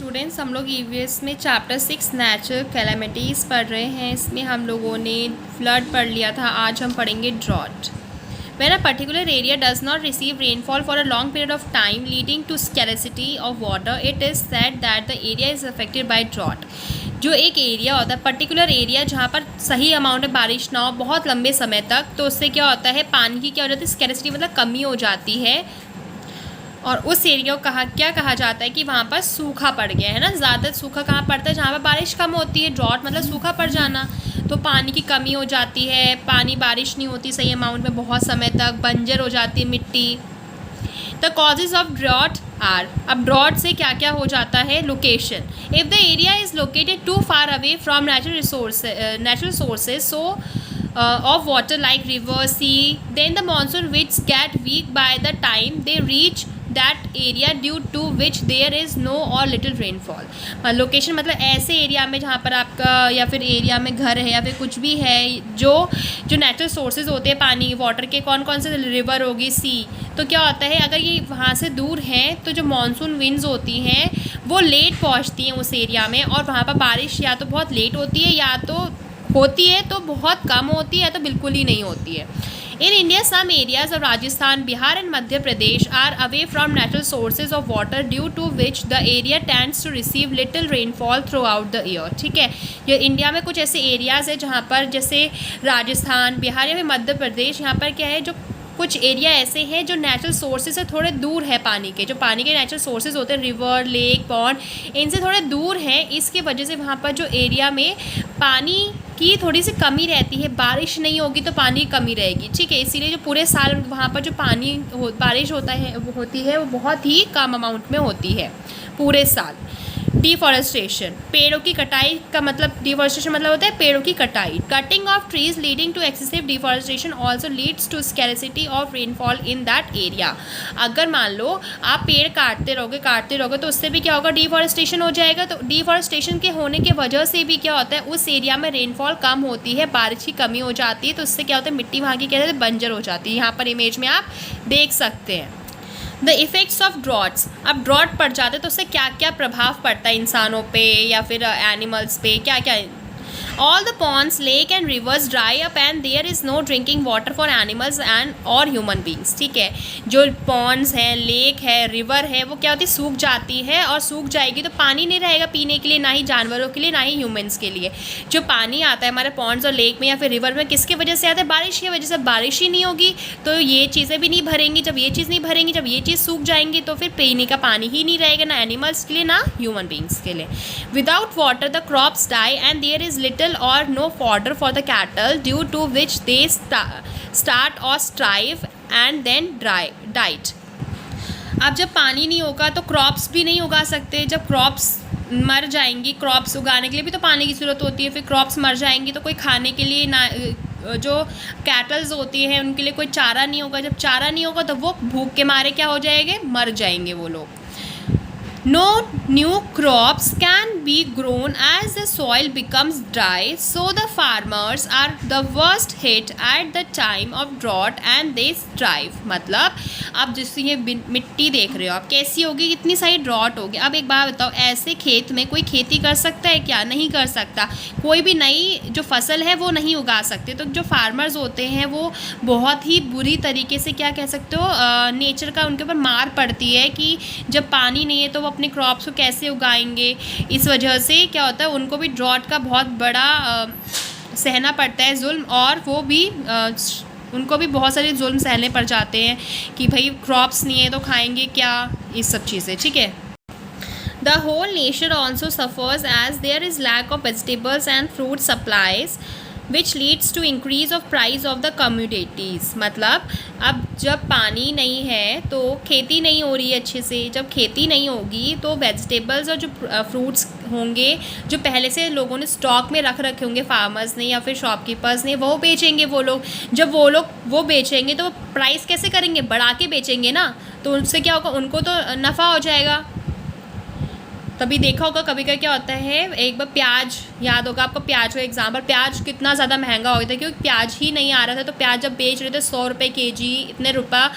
Students, हम लोग EVS में चैप्टर 6 नेचुरल कैलामिटीज़ पढ़ रहे हैं। इसमें हम लोगों ने फ्लड पढ़ लिया था। आज हम पढ़ेंगे drought. When a particular area does not receive rainfall for a long period of time leading to scarcity of water, it is said that the area is affected by drought. जो एक area होता है, particular area जहाँ पर सही amount में बारिश ना हो बहुत लंबे समय तक, तो उससे क्या होता है, पानी की क्या हो जाती है, स्कैरसिटी मतलब कमी हो जाती है। और उस एरिया को क्या कहा जाता है कि वहाँ पर सूखा पड़ गया है ना। ज़्यादा सूखा कहाँ पड़ता है, जहाँ पर बारिश कम होती है। ड्रॉट मतलब सूखा पड़ जाना, तो पानी की कमी हो जाती है, पानी बारिश नहीं होती सही अमाउंट में बहुत समय तक, बंजर हो जाती है मिट्टी। The causes of drought are, अब ड्रॉट से क्या क्या हो जाता है, location. If the area is located too far away from natural sources so of water like river, sea, then the monsoon winds get weak by the time they reach that area due to which there is no or little rainfall। Location मतलब ऐसे area में जहाँ पर आपका या फिर area में घर है या फिर कुछ भी है जो नेचुरल सोर्सेज होते हैं पानी वाटर के, कौन कौन से, रिवर होगी, सी। तो क्या होता है, अगर ये वहाँ से दूर हैं तो जो मानसून विंड्स होती हैं वो लेट पहुँचती हैं उस एरिया में, और वहाँ पर बारिश या तो बहुत लेट होती है या तो होती है तो बहुत कम होती है, तो बिल्कुल ही नहीं होती है। In India some areas of Rajasthan, Bihar and Madhya Pradesh are away from natural sources of water due to which the area tends to receive little rainfall throughout the year. ठीक है, ये इंडिया में कुछ ऐसे एरियाज़ है जहाँ पर जैसे राजस्थान, बिहार या फिर मध्य प्रदेश, यहाँ पर क्या है, जो कुछ एरिया ऐसे हैं जो नेचुरल सोर्सेज से थोड़े दूर है, पानी के जो पानी के नेचुरल सोर्सेज होते हैं, रिवर, लेक, पॉन्ड, इनसे थोड़े दूर हैं। इसकी वजह से वहाँ पर जो एरिया में पानी की थोड़ी सी कमी रहती है, बारिश नहीं होगी तो पानी की कमी रहेगी। ठीक है, इसीलिए जो पूरे साल वहाँ पर जो बारिश होती है वो बहुत ही कम अमाउंट में होती है पूरे साल। डिफॉरेस्टेशन, पेड़ों की कटाई का मतलब, डिफॉरेस्टेशन मतलब होता है पेड़ों की कटाई। Cutting of trees leading to excessive deforestation also leads to scarcity of rainfall in that area. अगर मान लो आप पेड़ काटते रहोगे तो उससे भी क्या होगा, डिफॉरेस्टेशन हो जाएगा। तो डिफॉरेस्टेशन के होने के वजह से भी क्या होता है, उस एरिया में रेनफॉल कम होती है, बारिश की कमी हो जाती है, तो उससे क्या होता है, मिट्टी वहाँ की क्या होती है, बंजर हो जाती है। यहाँ पर इमेज में आप देख सकते हैं। द इफ़ेक्ट्स ऑफ ड्रॉट्स, अब ड्रॉट पड़ जाते तो उससे क्या क्या प्रभाव पड़ता है इंसानों पे या फिर एनिमल्स पे, क्या क्या। All the ponds, lake and rivers dry up and there is no drinking water for animals and or human beings। ठीक है, जो ponds हैं, लेक है, रिवर है, वो क्या होती है, सूख जाती है, और सूख जाएगी तो पानी नहीं रहेगा पीने के लिए, ना ही जानवरों के लिए ना ही ह्यूमंस के लिए। जो पानी आता है हमारे ponds और लेक में या फिर रिवर में, किसके वजह से आता है, बारिश की वजह से। बारिश ही नहीं होगी तो ये चीज़ें भी नहीं भरेंगी, जब ये चीज़ नहीं भरेंगी, जब ये चीज़ सूख जाएंगी तो फिर पीने का पानी ही नहीं रहेगा, ना एनिमल्स के लिए ना ह्यूमन बींग्स के लिए। Without water the crops die and there is little or no fodder for the cattle due to which they start or strive and then died। अब जब पानी नहीं होगा तो क्रॉप्स भी नहीं उगा सकते। जब क्रॉप्स मर जाएंगी, क्रॉप्स उगाने के लिए भी तो पानी की ज़रूरत होती है, फिर क्रॉप्स मर जाएंगी तो कोई खाने के लिए ना, जो कैटल्स होती हैं उनके लिए कोई चारा नहीं होगा। जब चारा नहीं होगा तो वो भूख के मारे क्या हो जाएंगे, मर जाएंगे वो लोग। No new crops can be grown as the soil becomes dry, so the farmers are the worst hit at the time of drought and they strive। मतलब अब जिससे ये मिट्टी देख रहे हो आप कैसी होगी, इतनी सारी ड्रॉट होगी। अब एक बात बताओ, ऐसे खेत में कोई खेती कर सकता है क्या, नहीं कर सकता। कोई भी नई जो फसल है वो नहीं उगा सकते। तो जो फार्मर्स होते हैं वो बहुत ही बुरी तरीके से, क्या कह सकते हो, नेचर का उनके ऊपर मार पड़ती है कि जब पानी नहीं है तो वो अपने क्रॉप्स को कैसे उगाएंगे। इस वजह से क्या होता है, उनको भी ड्रॉट का बहुत बड़ा सहना पड़ता है जुल्म, और वो भी उनको भी बहुत सारे जुल्म सहने पड़ जाते हैं कि भाई क्रॉप्स नहीं है तो खाएंगे क्या, इस सब चीज़ें। ठीक है, the whole nation also suffers as there is lack of vegetables and fruit supplies which leads to increase of price of the commodities. मतलब अब जब पानी नहीं है तो खेती नहीं हो रही है अच्छे से। जब खेती नहीं होगी तो वेजिटेबल्स और जो फ्रूट्स होंगे जो पहले से लोगों ने स्टॉक में रख रखे होंगे, फार्मर्स ने या फिर शॉपकीपर्स ने, वो बेचेंगे वो लोग। जब वो बेचेंगे तो प्राइस कैसे करेंगे, बढ़ा के बेचेंगे ना, तो उससे क्या होगा, उनको तो नफ़ा हो जाएगा। तभी देखा होगा कभी कभी क्या होता है, एक बार प्याज याद होगा आपको, प्याज का एग्जाम्पल, प्याज कितना ज़्यादा महंगा हो गया था क्योंकि प्याज ही नहीं आ रहा था। तो प्याज जब बेच रहे थे 100 रुपये kg, इतने रुपये,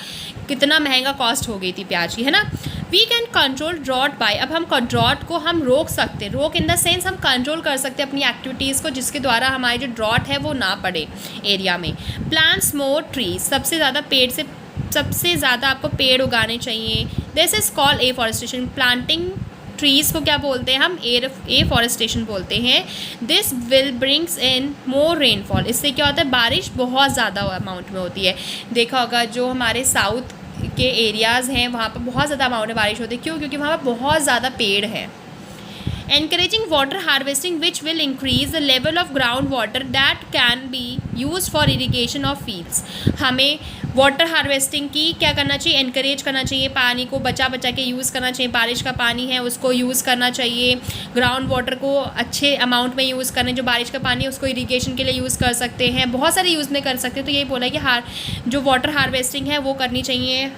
कितना महंगा कॉस्ट हो गई थी प्याज की, है ना। We can control drought by, अब हम ड्रॉट को हम रोक सकते हैं, रोक इन द सेंस हम कंट्रोल कर सकते हैं अपनी एक्टिविटीज़ को, जिसके द्वारा हमारी जो ड्रॉट है वो ना पड़े एरिया में। प्लांट्स मोर ट्रीज, सबसे ज़्यादा आपको पेड़ उगाने चाहिए। This is called afforestation, planting trees को क्या बोलते हैं हम, एफॉरेस्टेशन बोलते हैं। This will brings in more rainfall, इससे क्या होता है, बारिश बहुत ज़्यादा अमाउंट में होती है। देखा होगा जो हमारे साउथ के एरियाज़ हैं वहाँ पर बहुत ज़्यादा अमाउंट में बारिश होती है, क्यों, क्योंकि वहाँ पर बहुत ज़्यादा पेड़ हैं। Encouraging water harvesting which will increase the level of groundwater that can be used for irrigation of fields, हमें वाटर हार्वेस्टिंग की क्या करना चाहिए, इनकरेज करना चाहिए, पानी को बचा के यूज़ करना चाहिए, बारिश का पानी है उसको यूज़ करना चाहिए, ग्राउंड वाटर को अच्छे अमाउंट में यूज़ करना, जो बारिश का पानी है उसको इरिगेशन के लिए यूज़ कर सकते हैं, बहुत सारे यूज़ में कर सकते हैं। तो यही बोला है कि जो वाटर हार्वेस्टिंग है वो करनी चाहिए